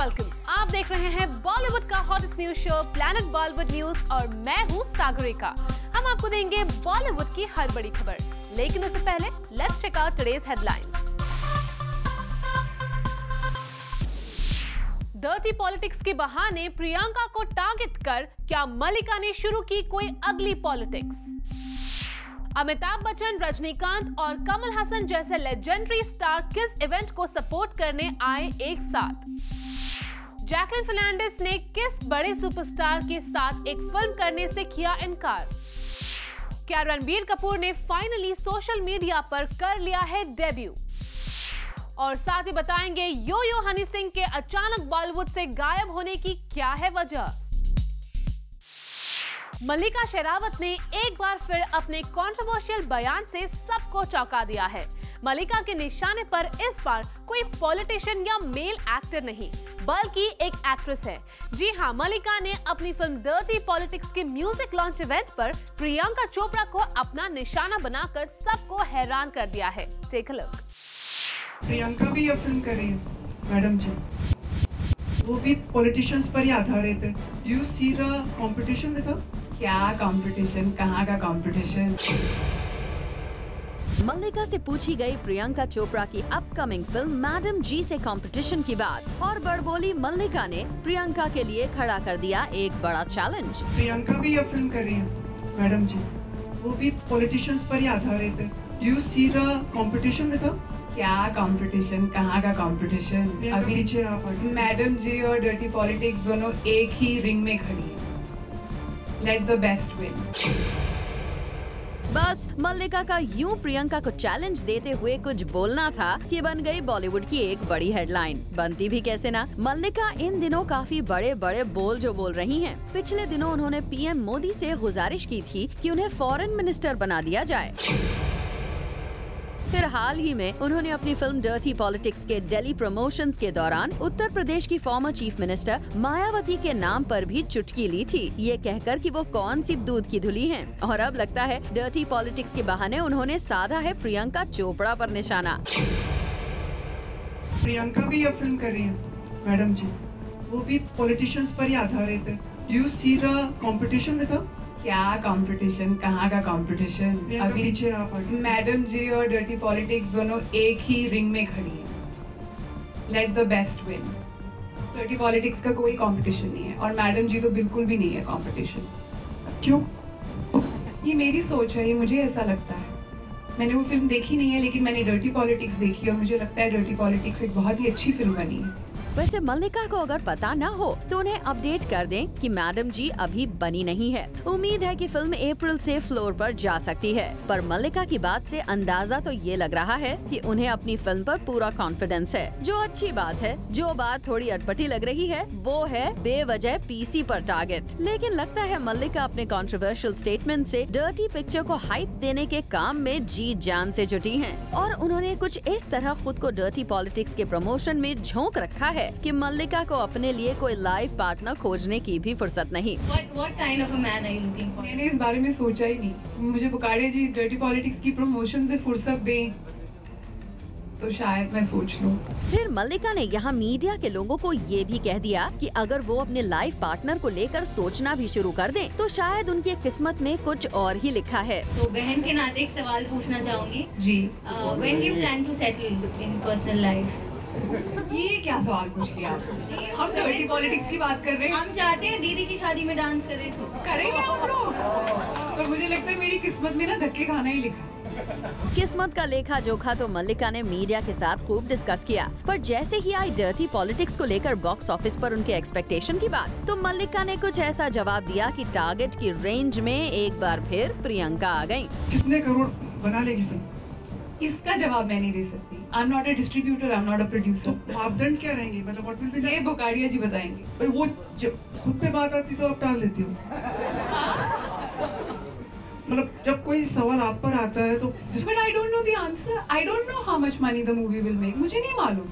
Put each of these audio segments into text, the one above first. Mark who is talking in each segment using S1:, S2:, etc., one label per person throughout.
S1: Welcome. आप देख रहे हैं बॉलीवुड का hottest news show planet Bollywood news और मैं हूं सागरिका। हम आपको देंगे बॉलीवुड की हर बड़ी खबर, लेकिन उससे पहले let's check out today's headlines. Dirty politics के बहाने प्रियंका को टारगेट कर क्या मल्लिका ने शुरू की कोई अगली पॉलिटिक्स? अमिताभ बच्चन, रजनीकांत और कमल हसन जैसे लेजेंडरी स्टार किस इवेंट को सपोर्ट करने आए एक साथ? जैकलिन फर्नांडिस ने किस बड़े सुपरस्टार के साथ एक फिल्म करने से किया इनकार? क्या रणबीर कपूर ने फाइनली सोशल मीडिया पर कर लिया है डेब्यू? और साथ ही बताएंगे यो यो हनी सिंह के अचानक बॉलीवुड से गायब होने की क्या है वजह। मल्लिका शेरावत ने एक बार फिर अपने कंट्रोवर्शियल बयान से सबको चौंका दिया है। मल्लिका के निशाने पर इस बार कोई पॉलिटिशियन या मेल एक्टर नहीं, बल्कि एक एक्ट्रेस है। जी हां, मल्लिका ने अपनी फिल्म डर्टी पॉलिटिक्स के म्यूजिक लॉन्च इवेंट पर प्रियंका चोपड़ा को अपना निशाना बनाकर सबको हैरान कर दिया है। Take a look.
S2: प्रियंका भी ये फिल्म कर रही है मैडम जी, वो भी पॉलिटिशियंस पर ही आधारित है। You see the competition with her?
S3: क्या कंपटीशन, कहाँ का कंपटीशन?
S4: मल्लिका से पूछी गई प्रियंका चोपड़ा की अपकमिंग फिल्म मैडम जी से कंपटीशन की बात, और बड़बोली मल्लिका ने प्रियंका के लिए खड़ा कर दिया एक बड़ा चैलेंज।
S2: प्रियंका भी ये फिल्म कर रही है मैडम जी, वो भी पॉलिटिशियंस पर ही आधारित है। You see the competition with her?
S3: क्या कंपटीशन, कहाँ का कंपटीशन?
S2: अभी पीछे आप आगे।
S3: मैडम जी और डर्टी पॉलिटिक्स दोनों एक ही रिंग में खड़ी है। Let the best win.
S4: बस मल्लिका का यूं प्रियंका को चैलेंज देते हुए कुछ बोलना था कि बन गई बॉलीवुड की एक बड़ी हेडलाइन। बनती भी कैसे ना। मल्लिका इन दिनों काफी बड़े बड़े बोल जो बोल रही हैं। पिछले दिनों उन्होंने पीएम मोदी से गुजारिश की थी कि उन्हें फॉरेन मिनिस्टर बना दिया जाए। फिर हाल ही में उन्होंने अपनी फिल्म डर्टी पॉलिटिक्स के दिल्ली प्रमोशंस के दौरान उत्तर प्रदेश की फॉर्मर चीफ मिनिस्टर मायावती के नाम पर भी चुटकी ली थी, ये कहकर कि वो कौन सी दूध की धुली हैं। और अब लगता है डर्टी पॉलिटिक्स के बहाने उन्होंने साधा है प्रियंका चोपड़ा पर निशाना।
S2: प्रियंका भी ये फिल्म कर रही है मैडम जी, वो भी पॉलिटिशियंस पर ही आधारित है। You see the competition with her?
S3: क्या कंपटीशन, कहाँ का कंपटीशन?
S2: अभी पीछे आप आगे।
S3: मैडम जी और डर्टी पॉलिटिक्स दोनों एक ही रिंग में खड़ी है। Let the best win. Dirty politics का कोई कंपटीशन नहीं है और मैडम जी तो बिल्कुल भी नहीं है कंपटीशन।
S2: क्यों?
S3: ये मेरी सोच है, ये मुझे ऐसा लगता है। मैंने वो फिल्म देखी नहीं है, लेकिन मैंने डर्टी पॉलिटिक्स देखी और मुझे लगता है डर्टी पॉलिटिक्स एक बहुत ही अच्छी फिल्म बनी है।
S4: वैसे मल्लिका को अगर पता न हो तो उन्हें अपडेट कर दें कि मैडम जी अभी बनी नहीं है। उम्मीद है कि फिल्म अप्रैल से फ्लोर पर जा सकती है, पर मल्लिका की बात से अंदाजा तो ये लग रहा है कि उन्हें अपनी फिल्म पर पूरा कॉन्फिडेंस है, जो अच्छी बात है। जो बात थोड़ी अटपटी लग रही है वो है बेवजह पीसी पर टारगेट। लेकिन लगता है मल्लिका अपने कॉन्ट्रोवर्शियल स्टेटमेंट से डर्टी पिक्चर को हाइप देने के काम में जी जान से जुटी हैं, और उन्होंने कुछ इस तरह खुद को डर्टी पॉलिटिक्स के प्रमोशन में झोंक रखा है कि मल्लिका को अपने लिए कोई लाइफ पार्टनर खोजने की भी फुर्सत नहीं।
S5: What kind of a man are you looking for?
S3: मैंने इस बारे में सोचा ही नहीं। मुझे बुकाड़े जी डर्टी पॉलिटिक्स की प्रमोशन से फुर्सत दें तो शायद मैं सोच लूं।
S4: फिर मल्लिका ने यहाँ मीडिया के लोगों को ये भी कह दिया कि अगर वो अपने लाइफ पार्टनर को लेकर सोचना भी शुरू कर दें तो शायद उनकी किस्मत में कुछ और ही लिखा है।
S5: तो बहन के नाते एक सवाल पूछना चाहूँगी
S3: जी।
S5: When do you plan to settle in personal life?
S3: ये क्या सवाल पूछ लिया आपने? हम डर्टी पॉलिटिक्स की बात कर रहे हैं।
S5: हम चाहते हैं दीदी की शादी में डांस करें तो
S3: करेंगे हम लोग, पर मुझे लगता है मेरी किस्मत में ना धक्के खाना ही लिखा है।
S4: किस्मत का लेखा जोखा तो मल्लिका ने मीडिया के साथ खूब डिस्कस किया, पर जैसे ही आई डर्टी पॉलिटिक्स को लेकर बॉक्स ऑफिस पर उनके एक्सपेक्टेशन की बात, तो मल्लिका ने कुछ ऐसा जवाब दिया कि टारगेट की रेंज में एक बार फिर प्रियंका आ गयी।
S2: कितने करोड़ बना लेगी फिल्म?
S3: इसका जवाब मैं नहीं दे सकती। I am not a distributor, I am not a producer.
S2: मापदंड क्या रहेंगे? मतलब व्हाट विल बी द?
S3: ये बुकाड़िया जी बताएंगे।
S2: भाई वो जब खुद पे बात आती तो आप टाल देती हो। मतलब जब कोई सवाल आप पर आता है तो
S3: but I don't know the answer. I don't know how much money the movie will make. मुझे नहीं मालूम।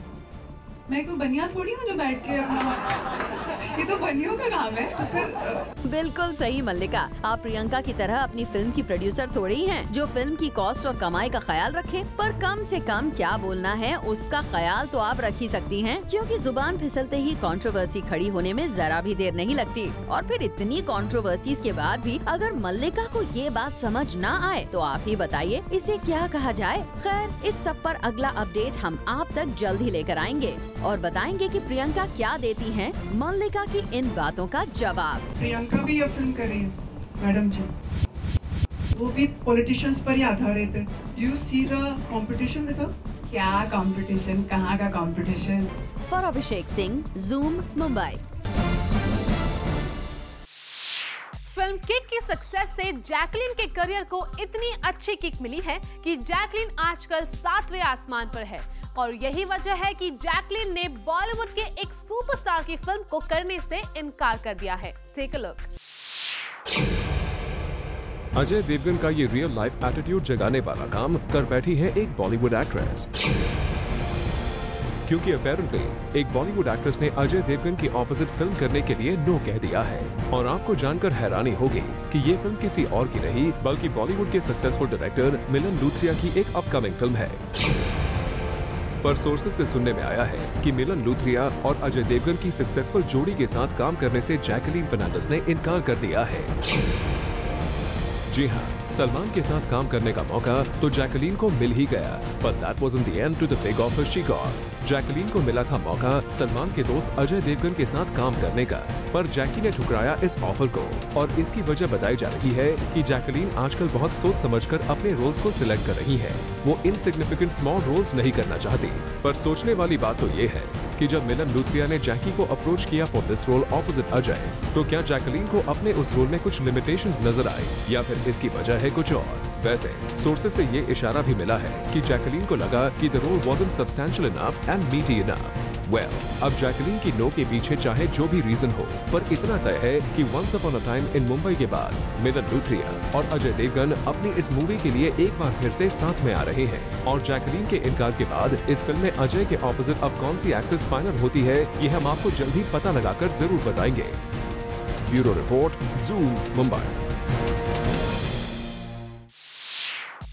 S3: मैं कोई बनिया थोड़ी हूँ जो बैठ के अपना ये तो बनियों का काम है। तो फिर
S4: बिल्कुल सही मल्लिका, आप प्रियंका की तरह अपनी फिल्म की प्रोड्यूसर थोड़ी ही हैं जो फिल्म की कॉस्ट और कमाई का ख्याल रखें, पर कम से कम क्या बोलना है उसका ख्याल तो आप रख ही सकती हैं, क्योंकि जुबान फिसलते ही कंट्रोवर्सी खड़ी होने में जरा भी देर नहीं लगती। और फिर इतनी कंट्रोवर्सीज के बाद भी अगर मल्लिका को ये बात समझ ना आए तो आप ही बताइए इसे क्या कहा जाए। खैर, इस सब पर अगला अपडेट हम आप तक जल्द ही लेकर आएंगे और बताएंगे कि प्रियंका क्या देती हैं मल्लिका की इन बातों का जवाब।
S2: प्रियंका भी ये फिल्म कर रही है मैडम जी, वो भी पॉलिटिशियंस पर ही आधारित है। You see the competition with her.
S3: क्या कंपटीशन, कहाँ का competition.
S4: For Abhishek Singh, zoom, Mumbai.
S1: Film kick की सक्सेस से जैकलीन के करियर को इतनी अच्छी किक मिली है कि जैकलीन आजकल 7वें आसमान पर है, और यही वजह है कि जैकलीन ने बॉलीवुड के एक सुपरस्टार की फिल्म को करने से इनकार कर दिया है। Take a look.
S6: Ajay Devgan का ये रियल लाइफ एटीट्यूड जगाने वाला काम कर बैठी है एक बॉलीवुड एक्ट्रेस, क्योंकि अपेरेंटली एक बॉलीवुड एक्ट्रेस ने अजय देवगन की ऑपोजिट फिल्म करने के लिए नो कह दिया है। और आपको जानकर हैरानी होगी कि ये फिल्म किसी और की नहीं बल्कि बॉलीवुड के सक्सेसफुल डायरेक्टर मिलन लूथरिया की एक अपकमिंग फिल्म है। पर सोर्सेस से सुनने में आया है कि मिलन लूथरिया और अजय देवगन की सक्सेसफुल जोड़ी के साथ काम करने से जैकलीन फर्नांडिस ने इनकार कर दिया है। जी हाँ, सलमान के साथ काम करने का मौका तो जैकलीन को मिल ही गया, but that wasn't the end to the big offer she got. Jacqueline को मिला था मौका सलमान के दोस्त अजय देवगन के साथ काम करने का, पर जैकी ने ठुकराया इस ऑफर को, और इसकी वजह बताई जा रही है कि जैकलीन आजकल बहुत सोच समझकर अपने रोल्स को सिलेक्ट कर रही है। वो इनसिग्निफिकेंट स्मॉल रोल्स नहीं करना चाहती। पर सोचने वाली बात तो ये है कि जब मिलन लूथरिया ने जैकी को अप्रोच किया for this role opposite Ajay, तो क्या जैकलीन को अपने उस रोल में कुछ लिमिटेशंस नजर आए या फिर इसकी वजह है कुछ और। वैसे सोर्सेस से ये इशारा भी मिला है कि जैकलीन को लगा कि the role wasn't substantial enough and meaty enough. अब जैकलीन की नो के पीछे चाहे जो भी रीजन हो, पर इतना तय है कि once upon a time in Mumbai के बाद मिलन लूथरिया और अजय देवगन अपनी इस मूवी के लिए एक बार फिर से साथ में आ रहे हैं। और जैकलीन के इनकार के बाद इस फिल्म में अजय के ऑपोजिट अब कौन सी एक्ट्रेस फाइनल होती है, ये हम आपको जल्द ही पता लगाकर जरूर बताएंगे। Bureau report, zoom, Mumbai.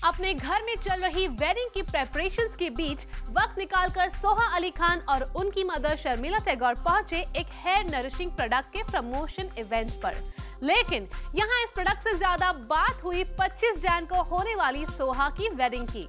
S1: अपने घर में चल रही वेडिंग की प्रेपरेशंस के बीच वक्त निकालकर सोहा अली खान और उनकी मदर शर्मिला टैगोर पहुंचे एक हेयर नरिशिंग प्रोडक्ट के प्रमोशन इवेंट पर। लेकिन यहां इस प्रोडक्ट से ज्यादा बात हुई 25 जैन को होने वाली सोहा की वेडिंग की।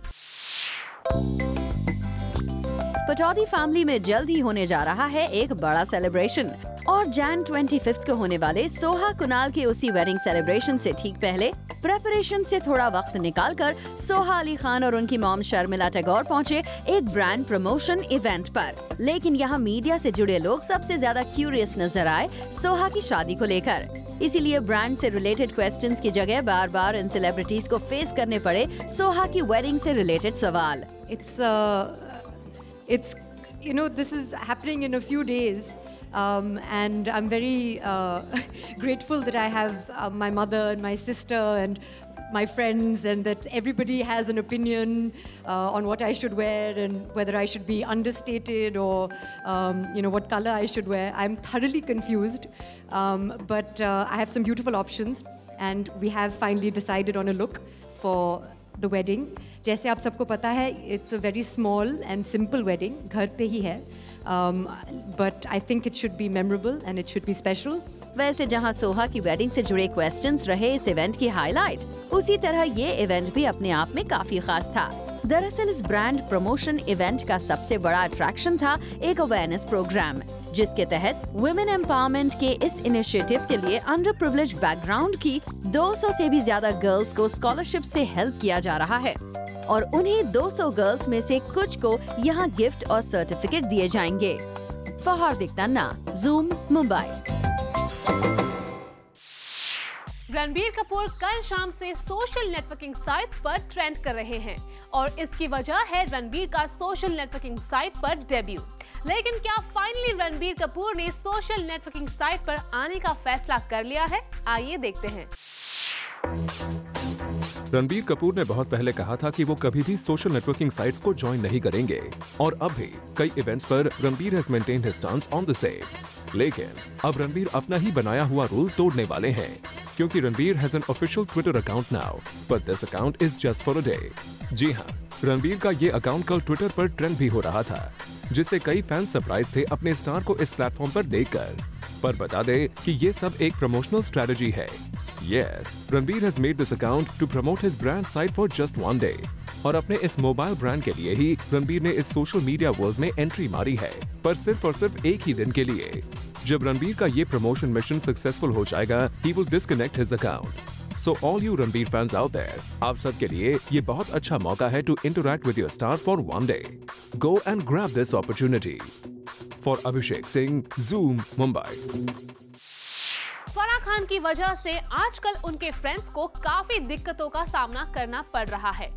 S4: पटौदी फैमिली में जल्द ही होने जा रहा है एक बड़ा सेलिब्रेशन, और जैन 25 को होने वाले सोहा कुणाल के उसी वेडिंग सेलिब्रेशन से ठीक पहले प्रेपरेशन से थोड़ा वक्त निकालकर सोहा अली खान और उनकी मॉम शर्मिला टैगोर पहुंचे एक ब्रांड प्रमोशन इवेंट पर। लेकिन यहाँ मीडिया से जुड़े लोग सबसे ज्यादा क्यूरियस नजर आए सोहा की शादी को लेकर, इसीलिए ब्रांड से रिलेटेड क्वेश्चंस की जगह बार बार इन सेलिब्रिटीज को फेस करने पड़े सोहा की वेडिंग से रिलेटेड सवाल।
S7: It's you know, this is happening in a few days, and I'm very grateful that I have my mother and my sister and my friends, and that everybody has an opinion on what I should wear and whether I should be understated or what color I should wear. I'm thoroughly confused, but I have some beautiful options, and we have finally decided on a look for the wedding. जैसे आप सबको पता है, it's a very small and simple wedding, घर पे ही है, but I think it should be memorable and it should be special.
S4: वैसे जहां सोहा की वेडिंग से जुड़े क्वेश्चंस रहे इस इवेंट की हाईलाइट, उसी तरह ये इवेंट भी अपने आप में काफी खास था। दरअसल इस ब्रांड प्रमोशन इवेंट का सबसे बड़ा अट्रैक्शन था एक अवेयरनेस प्रोग्राम, जिसके तहत वुमेन एम्पावरमेंट के इस इनिशिएटिव के लिए अंडर प्रिविलेज्ड बैकग्राउंड की 200 से भी ज्यादा गर्ल्स को स्कॉलरशिप से हेल्प किया जा रहा है, और उन्हीं 200 गर्ल्स में से कुछ को यहाँ गिफ्ट और सर्टिफिकेट दिए जाएंगे। फहार्दिक तन्ना, जूम, मुंबई।
S1: रणबीर कपूर कल शाम से सोशल नेटवर्किंग साइट्स पर ट्रेंड कर रहे हैं, और इसकी वजह है रणबीर का सोशल नेटवर्किंग साइट पर डेब्यू। लेकिन क्या फाइनली रणबीर कपूर ने सोशल नेटवर्किंग साइट पर आने का फैसला कर लिया है? आइए देखते हैं।
S6: रणबीर कपूर ने बहुत पहले कहा था कि वो कभी भी सोशल नेटवर्किंग साइट्स को ज्वाइन नहीं करेंगे और अब भी कई इवेंट्स पर Ranbir has maintained his stance on the same. लेकिन अब रणबीर अपना ही बनाया हुआ रूल तोड़ने वाले हैं, क्योंकि Ranbir has an official Twitter account now, but this account is just for a day. जी हाँ, रणबीर का ये अकाउंट कल ट्विटर पर ट्रेंड भी हो रहा था, जिससे कई फैंस सरप्राइज थे अपने स्टार को इस प्लेटफॉर्म पर देखकर। पर बता दे कि ये सब एक प्रमोशनल स्ट्रेटजी है। Yes, Ranbir has made this account to promote his brand site for just one day. और अपने इस मोबाइल ब्रांड के लिए ही रणबीर ने इस सोशल मीडिया वर्ल्ड में एंट्री मारी है, पर सिर्फ और सिर्फ एक ही दिन के लिए। जब रणबीर का ये प्रमोशन मिशन सक्सेसफुल हो जाएगा, he will disconnect his account. So all you Ranbir fans out there, आप सब के लिए ये बहुत अच्छा मौका है to interact with your star for one day. Go and grab this opportunity. For Abhishek Singh, Zoom, Mumbai.
S1: Farah Khan की वजह से आजकल उनके फ्रेंड्स को काफी दिक्कतों का सामना करना पड़ रहा है।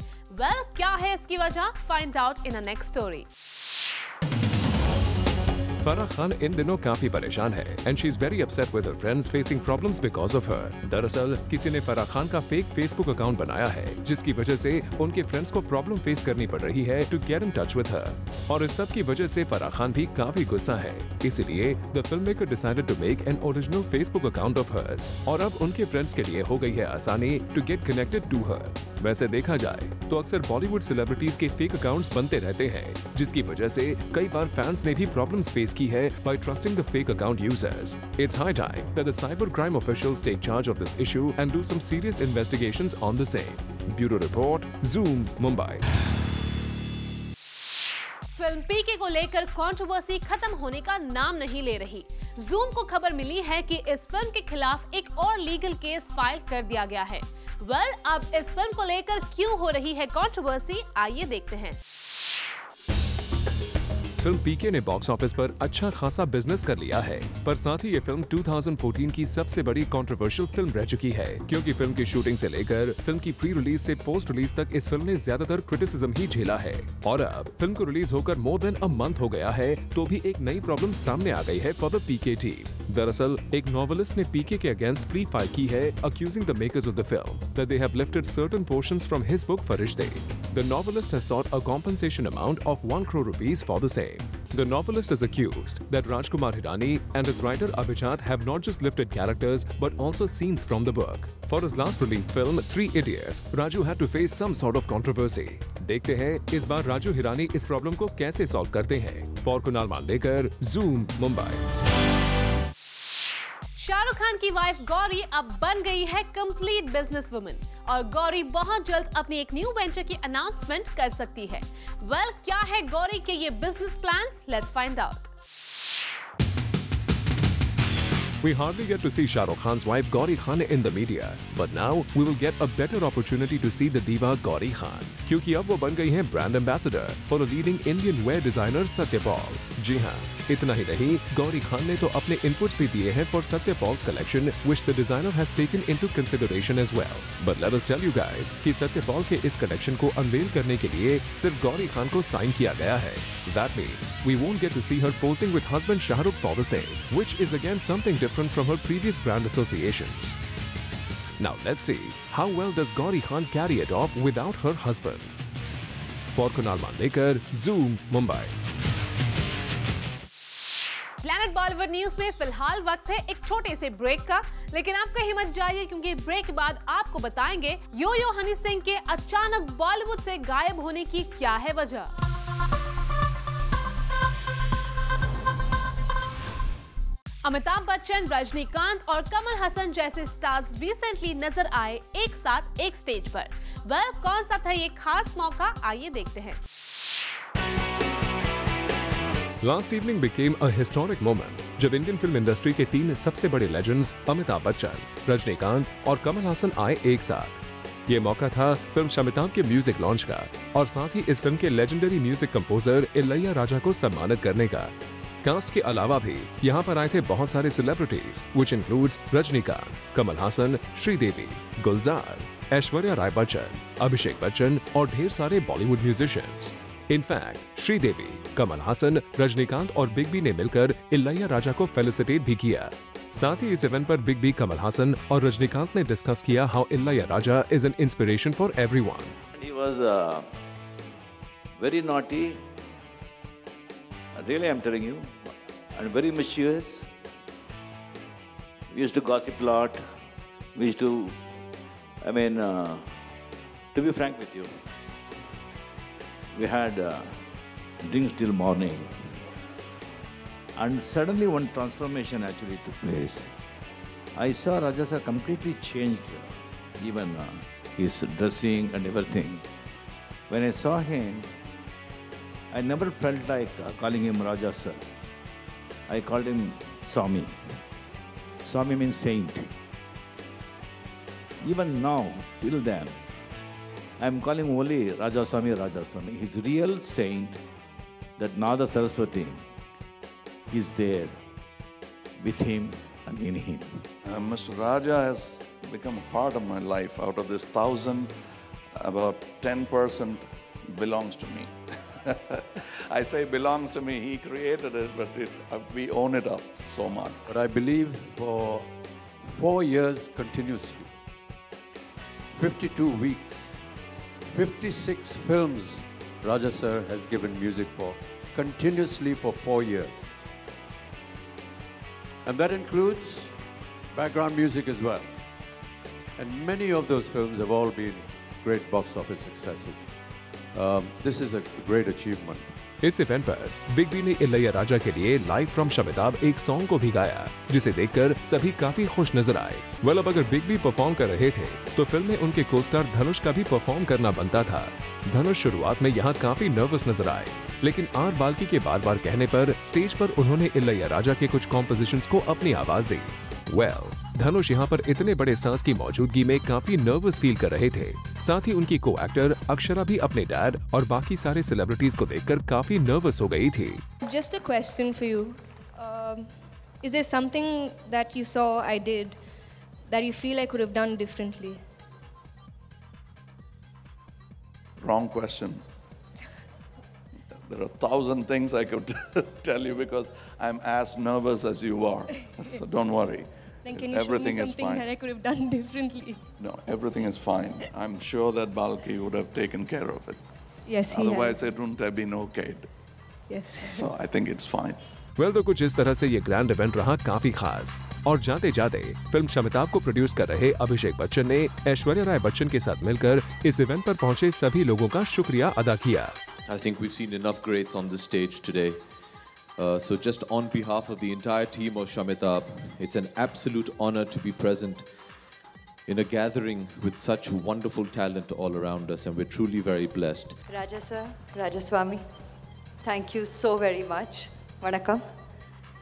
S1: वेल, क्या है इसकी वजह? Find out in a next story.
S6: Farah Khan इन दिनों काफी परेशान है and she is very upset with her friends facing problems because of her. दरअसल किसी ने फराह खान का फेक फेसबुक अकाउंट बनाया है, जिसकी वजह से उनके फ्रेंड्स को प्रॉब्लम फेस करनी पड़ रही है to get in touch with her. और इस सब की वजह से फराह खान भी काफी गुस्सा है, इसीलिए the film maker decided to make an original Facebook account of hers. और अब उनके फ्रेंड्स के लिए हो गई है आसानी to get connected to her. वैसे देखा जाए तो अक्सर बॉलीवुड सेलिब्रिटीज के फेक अकाउंट्स बनते रहते हैं, जिसकी वजह से कई बार फैंस ने भी प्रॉब्लम्स फेस की है by trusting the fake account users. It's high time that the cybercrime officials take charge of this issue and do some serious investigations on the same. Bureau Report, Zoom, Mumbai.
S1: Film PK को लेकर controversy खत्म होने का नाम नहीं ले रही। Zoom को खबर मिली है कि इस फिल्म के खिलाफ एक और लीगल केस फाइल कर दिया गया है। वेल, अब इस फिल्म को लेकर क्यों हो रही है कंट्रोवर्सी, आइए देखते हैं।
S6: फिल्म पीके ने बॉक्स ऑफिस पर अच्छा खासा बिजनेस कर लिया है, पर साथ ही ये फिल्म 2014 की सबसे बड़ी कंट्रोवर्शियल फिल्म रह चुकी है, क्योंकि फिल्म की शूटिंग से लेकर फिल्म की प्री रिलीज से पोस्ट रिलीज तक इस फिल्म ने ज्यादातर क्रिटिसिज्म ही झेला है। और अब फिल्म को रिलीज होकर मोर देन अ मंथ हो गया है, तो भी एक नई प्रॉब्लम सामने आ गई है फॉर द पीके टीम। दरअसल एक नॉवेलिस्ट ने पीके के अगेंस्ट प्ली फाइल की है, accusing the makers of the film that they have lifted certain portions from his book Farishte. The novelist has sought a compensation amount of 1 crore rupees for the same. The novelist is accused that Rajkumar Hirani and his writer Abhijat have not just lifted characters but also scenes from the book. For his last released film, 3 Idiots, Raju had to face some sort of controversy. देखते हैं इस बार राजू हिरानी इस problem को कैसे solve करते हैं। For Kunal Mandekar, Zoom, Mumbai.
S1: Shahrukh Khan की wife Gauri अब बन गई है कंप्लीट बिजनेस वुमन और गौरी बहुत जल्द अपनी एक न्यू वेंचर की अनाउंसमेंट कर सकती है। वेल, क्या है गौरी के ये business plans? Let's find out.
S6: We hardly get to see Shah Rukh Khan's wife Gauri Khan in the media, but now we will get a better opportunity to see the diva Gauri Khan, क्योंकि अब वो बन गई हैं brand ambassador for a leading Indian wear designer Satyapaul. जी हाँ, इतना ही नहीं, गौरी खान ने तो अपने इनपुट्स भी दिए हैं for Satyapaul's collection, which the designer has taken into consideration as well. But let us tell you guys कि सत्यपाल के इस कलेक्शन को अनवेल करने के लिए सिर्फ गौरी खान को साइन किया गया है। That means we won't get to see her posing with husband Shah Rukh for the same, which is again something different from her previous brand associations. Now let's see how well does Gauri Khan carry it off without her husband. For Kunal Mandekar, Zoom, Mumbai.
S1: Planet Bollywood news में फिलहाल वक्त है एक छोटे से break का, लेकिन आप कहीं मत जाइए क्योंकि ब्रेक के बाद आपको बताएंगे यो यो हनी सिंह के अचानक बॉलीवुड से गायब होने की क्या है वजह। अमिताभ बच्चन, रजनीकांत और कमल हसन जैसे स्टार्स रिसेंटली नजर आए एक साथ एक स्टेज पर। वेल, कौन सा था ये खास मौका, आइए देखते हैं।
S6: Last evening became a historic moment जब इंडियन फिल्म इंडस्ट्री के 3 सबसे बड़े लेजेंड्स अमिताभ बच्चन, रजनीकांत और कमल हसन आए एक साथ। ये मौका था फिल्म शमिताभ के म्यूजिक लॉन्च का और साथ ही इस फिल्म के legendary music composer Ilaiya Raja को सम्मानित करने का। कास्ट के अलावा भी यहाँ पर आए थे बहुत सारे celebrities, which includes Rajinikanth, Kamal Haasan, Sridevi, गुलजार, ऐश्वर्या राय बच्चन, अभिषेक बच्चन और ढेर सारे बॉलीवुड म्यूजिशियंस। इनफैक्ट श्रीदेवी, कमल हासन, रजनीकांत और बिग बी ने मिलकर इलैया राजा को फेलिसिटेट भी किया। साथ ही इस इवेंट पर बिग बी, कमल हासन और रजनीकांत ने डिस्कस किया how Ilaiya Raja is an inspiration for everyone.
S8: He was very naughty, really I'm telling you, and very mischievous. We used to gossip a lot. We used to, to be frank with you, we had drinks till morning. And suddenly one transformation actually took place. I saw Raja sir completely changed, even his dressing and everything. When I saw him, I never felt like calling him Raja sir. I called him Swami. Swami means saint. Even now, till then, I am calling only Raja Swami, Raja Swami. His real saint, that Nada Saraswati, is there with him and in him.
S9: Mr. Raja has become a part of my life. Out of this 1,000, about 10% belongs to me. I say belongs to me, he created it, but we own it up so much.
S10: But I believe for 4 years continuously, 52 weeks, 56 films Raja sir has given music for, continuously for 4 years. And that includes background music as well. And many of those films have all been great box office successes. This is a great achievement.
S6: इस event पर big B ने इलैया राजा के लिए live from शमिताब एक song को भी गाया, जिसे देखकर सभी काफी खुश नजर आए। अब अगर बिग बी परफॉर्म कर रहे थे तो फिल्म में उनके को-स्टार धनुष का भी परफॉर्म करना बनता था। धनुष शुरुआत में यहाँ काफी नर्वस नजर आए, लेकिन आर बाल्की के बार-बार कहने पर स्टेज पर उन्होंने इलैया राजा के कुछ कॉम्पोजिशंस को अपनी आवाज दी। धनुष यहाँ पर इतने बड़े स्टार्स की मौजूदगी में काफी नर्वस फील कर रहे थे। साथ ही उनकी को एक्टर अक्षरा भी अपने डैड और बाकी सारे सेलिब्रिटीज को देखकर काफी नर्वस हो गई थी।
S11: Just a question for you. Is there something that you saw I did that you feel I could have done differently?
S9: Wrong question. There are 1,000 things I could tell you because I'm as nervous as you are. So don't worry.
S11: Then can you
S9: Everything
S11: show me
S9: is
S11: something
S9: fine.
S11: that I could have done differently?
S9: No, everything is fine. I'm sure that Balki would have taken care of it.
S11: Yes, he
S9: Otherwise,
S11: has.
S9: it wouldn't have been okayed.
S11: Yes.
S9: So I think it's fine.
S6: तो कुछ इस तरह से ये grand event रहा काफी खास। और जाते जाते फिल्म शमिताब को प्रोड्यूस कर रहे अभिषेक बच्चन ने ऐश्वर्या राय बच्चन के साथ मिलकर इस इवेंट पर पहुंचे सभी लोगों का शुक्रिया अदा किया।
S12: I think we've seen enough greats on this stage today. So just on behalf of the entire team of Shamitab, it's an absolute honor to be present in a gathering with such wonderful talent all around us, and we're truly very blessed.
S13: Raja sir, Rajaswamy, thank you so very much. Vanakkam.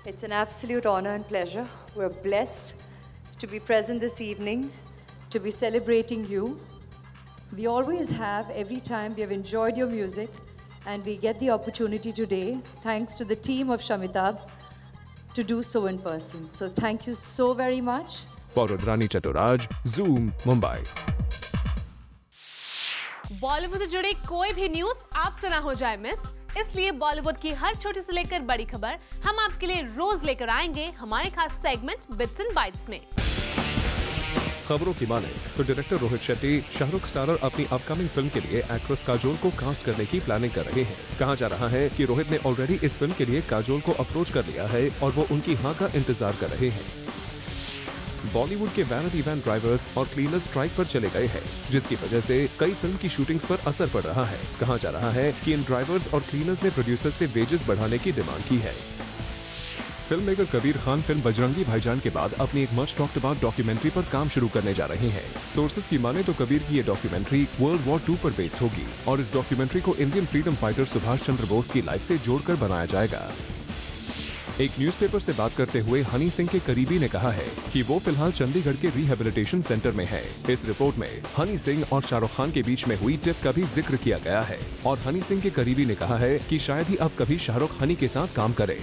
S13: It's an absolute honor and pleasure. We're blessed to be present this evening, to be celebrating you. We always have, every time we have enjoyed your music, and we get the opportunity today, thanks to the team of Shamitab, to do so in person. So thank you so very much.
S6: For Rudrani Chaturaj, Zoom, Mumbai.
S1: Bollywood से जुड़ी कोई भी news आपसे ना हो जाए miss, इसलिए बॉलीवुड की हर छोटी से लेकर बड़ी खबर हम आपके लिए रोज लेकर आएंगे हमारे खास सेगमेंट बिट्स एंड बाइट्स में।
S6: खबरों की माने तो डायरेक्टर रोहित शेट्टी शाहरुख स्टारर अपनी अपकमिंग फिल्म के लिए एक्ट्रेस काजोल को कास्ट करने की प्लानिंग कर रहे हैं। कहा जा रहा है कि रोहित ने ऑलरेडी इस फिल्म के लिए काजोल को अप्रोच कर लिया है और वो उनकी हाँ का इंतजार कर रहे हैं। बॉलीवुड के वैनिटी वैन ड्राइवर्स और क्लीनर्स स्ट्राइक पर चले गए हैं, जिसकी वजह से कई फिल्म की शूटिंग्स पर असर पड़ रहा है। कहा जा रहा है कि इन ड्राइवर्स और क्लीनर्स ने प्रोड्यूसर से वेजेस बढ़ाने की डिमांड की है। Film maker Kabir Khan film Bajrangi भाईजान के बाद अपनी एक मच टॉक्ड अबाउट डॉक्यूमेंट्री पर काम शुरू करने जा रहे हैं। सोर्सेज की माने तो कबीर की ये डॉक्यूमेंट्री वर्ल्ड वॉर 2 पर बेस्ड होगी और इस डॉक्यूमेंट्री को Indian freedom fighter Subhash Chandra Bose की लाइफ से जोड़कर बनाया जाएगा। एक न्यूज़पेपर से बात करते हुए हनी सिंह के करीबी ने कहा है कि वो फिलहाल चंडीगढ़ के रिहेबिलिटेशन सेंटर में है। इस रिपोर्ट में हनी सिंह और शाहरुख खान के बीच में हुई टिफ का भी जिक्र किया गया है और हनी सिंह के करीबी ने कहा है कि शायद ही अब कभी शाहरुख हनी के साथ काम करे।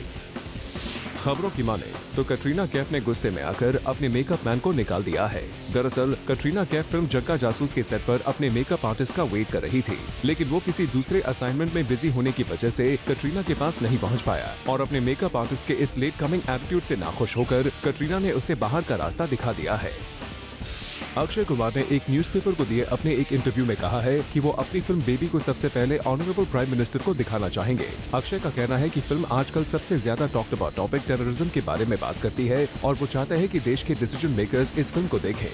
S6: खबरों की माने तो कटरीना कैफ ने गुस्से में आकर अपने मेकअप मैन को निकाल दिया है। दरअसल कटरीना कैफ फिल्म जग्गा जासूस के सेट पर अपने मेकअप आर्टिस्ट का वेट कर रही थी, लेकिन वो किसी दूसरे असाइनमेंट में बिजी होने की वजह से कटरीना के पास नहीं पहुंच पाया और अपने मेकअप आर्टिस्ट के इस लेट कमिंग एटीट्यूड से नाखुश होकर कटरीना ने उसे बाहर का रास्ता दिखा दिया है। अक्षय कुमार ने एक न्यूज़पेपर को दिए अपने एक इंटरव्यू में कहा है कि वो अपनी फिल्म बेबी को सबसे पहले ऑनरेबल प्राइम मिनिस्टर को दिखाना चाहेंगे। अक्षय का कहना है कि फिल्म आजकल सबसे ज्यादा टॉक्ड अबाउट टॉपिक टेररिज्म के बारे में बात करती है और वो चाहते हैं कि देश के डिसीजन मेकर्स इस फिल्म को देखें।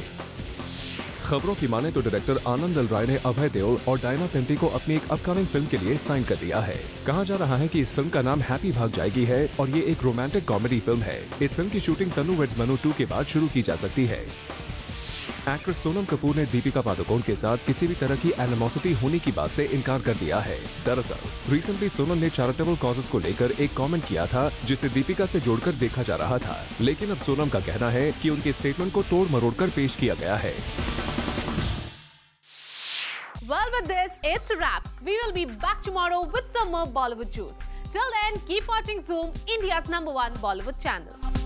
S6: खबरों की माने तो डायरेक्टर आनंद एल राय ने अभय देओल और डायना पेंटी को अपनी एक अपकमिंग फिल्म के लिए साइन कर दिया है। कहा जा रहा है कि इस फिल्म का नाम हैप्पी भाग जाएगी है और ये एक रोमांटिक कॉमेडी फिल्म है। इस फिल्म की शूटिंग तन्नू वेड्स मनु 2 के बाद शुरू की जा सकती है। एक्ट्रेस सोनम कपूर ने दीपिका पादुकोण के साथ किसी भी तरह की एनिमोसिटी होने की बात से इनकार कर दिया है। दरअसल रिसेंटली सोनम ने चैरिटेबल कॉजेस को लेकर एक कमेंट किया था जिसे दीपिका से जोड़कर देखा जा रहा था, लेकिन अब सोनम का कहना है कि उनके स्टेटमेंट को तोड़ मरोड़ कर पेश किया गया है।
S1: Well, with this, it's a wrap. We will be back tomorrow with some more Bollywood juice. Till then, keep watching Zoom, India's #1 Bollywood channel.